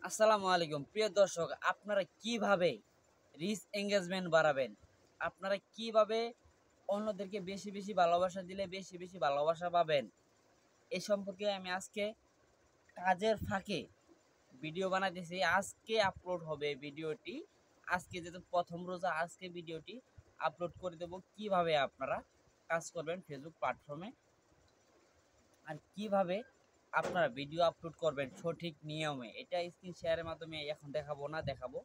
আসসালামু আলাইকুম প্রিয় দর্শক, আপনারা কিভাবে রিচ এঙ্গেজমেন্ট বাড়াবেন, আপনারা কিভাবে অন্যদেরকে বেশি বেশি ভালোবাসা দিলে বেশি বেশি ভালোবাসা পাবেন, এ সম্পর্কে আমি আজকে কাজের ফাঁকে ভিডিও বানাইতেছি। আজকে আপলোড হবে ভিডিওটি। আজকে যেহেতু প্রথম রোজা, আজকে ভিডিওটি আপলোড করে দেব কিভাবে আপনারা কাজ করবেন ফেসবুক প্ল্যাটফর্মে, আর কিভাবে আপনারা ভিডিও আপলোড করবেন সঠিক নিয়মে। এটা স্ক্রিন শেয়ারের মাধ্যমে এখন দেখাবো না, দেখাবো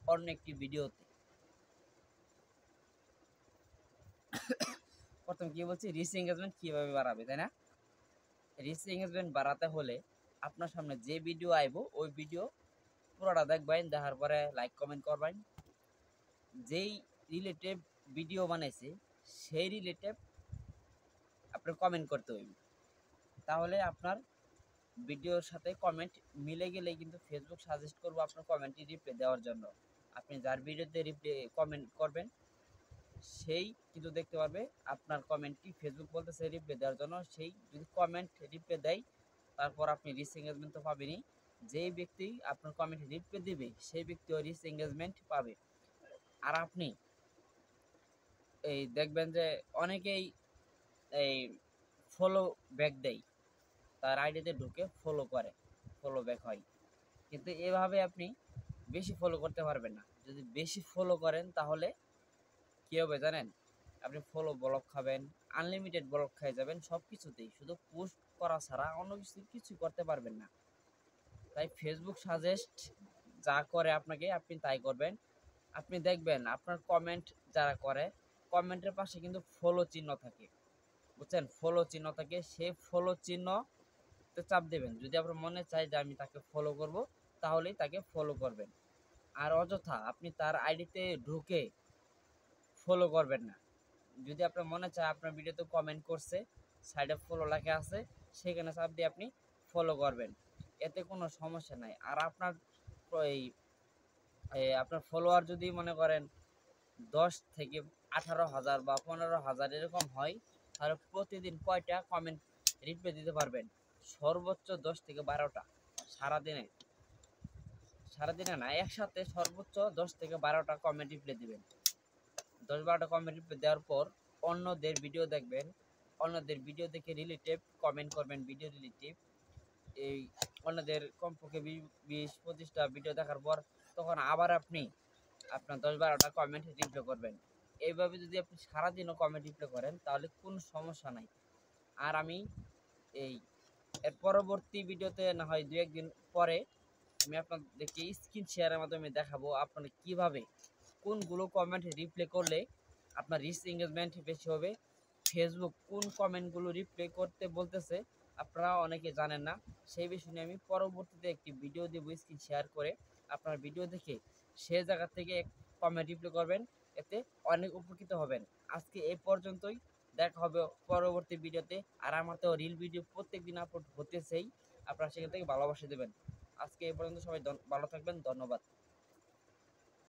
অন্য একটি ভিডিওতে। প্রথম কি বলছি, রিচ এঙ্গেজমেন্ট কিভাবে বাড়াবে, তাই না? রিচ এঙ্গেজমেন্ট বাড়াতে হলে আপনার সামনে যে ভিডিও আইব ওই ভিডিও পুরোটা দেখবেন, দেখার পরে লাইক কমেন্ট করবেন। যেই রিলেটেড ভিডিও বানাইছে সেই রিলেটেড আপনার কমেন্ট করতে হইবে। তাহলে আপনার ভিডিওর সাথে কমেন্ট মিলে গেলেই কিন্তু ফেসবুক সাজেস্ট করবো আপনার কমেন্টটি রিপ্লাই দেওয়ার জন্য। আপনি যার ভিডিওতে রিপ্লাই কমেন্ট করবেন সেই কিন্তু দেখতে পারবে আপনার কমেন্টটি। ফেসবুক বলতেছে রিপ্লাই দেওয়ার জন্য, সেই যদি কমেন্ট রিপ্লাই দেয় তারপর আপনি রিচ এঙ্গেজমেন্ট তো পাবেনই। যেই ব্যক্তি আপনার কমেন্ট রিপ্লাই দেবে সেই ব্যক্তিও রিচ এঙ্গেজমেন্ট পাবে। আর আপনি এই দেখবেন যে অনেকেই এই ফলো ব্যাক দেয়, তার আইডিতে ঢুকে ফলো করে, ফলো ব্যাক হয়। কিন্তু এভাবে আপনি বেশি ফলো করতে পারবেন না। যদি বেশি ফলো করেন তাহলে কী হবে জানেন? আপনি ফলো ব্লক খাবেন, আনলিমিটেড ব্লক খেয়ে যাবেন সব কিছুতেই, শুধু পোস্ট করা ছাড়া অন্য কিছু কিছুই করতে পারবেন না। তাই ফেসবুক সাজেস্ট যা করে আপনাকে আপনি তাই করবেন। আপনি দেখবেন আপনার কমেন্ট যারা করে, কমেন্টের পাশে কিন্তু ফলো চিহ্ন থাকে, বুঝছেন? ফলো চিহ্ন থাকে, সেই ফলো চিহ্নতে চাপ দেবেন। যদি আপনার মনে চায় যে আমি তাকে ফলো করব, তাহলেই তাকে ফলো করবেন। আর অযথা আপনি তার আইডিতে ঢুকে ফলো করবেন না। যদি আপনার মনে চায় আপনার ভিডিওতে কমেন্ট করছে, সাইডে ফলো লেখা আছে, সেখানে চাপ দিয়ে আপনি ফলো করবেন, এতে কোনো সমস্যা নাই। আর আপনার এই আপনার ফলোয়ার যদি মনে করেন 10 থেকে 18,000 বা 15,000 এরকম হয়, তাহলে প্রতিদিন কয়টা কমেন্ট রিপ্লাই দিতে পারবেন? সর্বোচ্চ 10 থেকে 12টা সারাদিনে। সারাদিনে না, একসাথে সর্বোচ্চ 10 থেকে 12টা কমেন্ট রিপ্লাই দিবেন। 10-12টা কমেন্ট রিপ্লাই দেওয়ার পর অন্যদের ভিডিও দেখবেন, অন্যদের ভিডিও দেখে রিলেটেড কমেন্ট করবেন, ভিডিও রিলেটিভ। এই অন্যদের কমপক্ষে 20-25টা ভিডিও দেখার পর তখন আবার আপনি আপনার 10-12টা কমেন্ট রিপ্লাই করবেন। এইভাবে যদি আপনি সারাদিনও কমেন্ট রিপ্লাই করেন তাহলে কোনো সমস্যা নাই। আর আমি এই এর পরবর্তী ভিডিওতে না হয় 2-1 দিন পরে আমি আপনাদেরকে স্ক্রিন শেয়ারের মাধ্যমে দেখাবো আপনারা কিভাবে কোনগুলো কমেন্ট রিপ্লাই করলে আপনার রিচ এঙ্গেজমেন্ট বেশি হবে। ফেসবুক কোন কমেন্টগুলো রিপ্লাই করতে বলতেছে আপনারা অনেকে জানেন না, সেই বিষয় নিয়ে আমি পরবর্তীতে একটি ভিডিও দেবো স্ক্রিন শেয়ার করে। আপনার ভিডিও দেখে সে জায়গা থেকে কমেন্ট রিপ্লাই করবেন, এতে অনেক উপকৃত হবেন। আজকে এই পর্যন্তই, দেখা হবে পরবর্তী ভিডিওতে। আর আমার তো রিল ভিডিও প্রত্যেক দিন আপলোড হতেছেই, আপনারা সেখান থেকে ভালোবাসা দেবেন। আজকে এই পর্যন্ত, সবাই ভালো থাকবেন, ধন্যবাদ।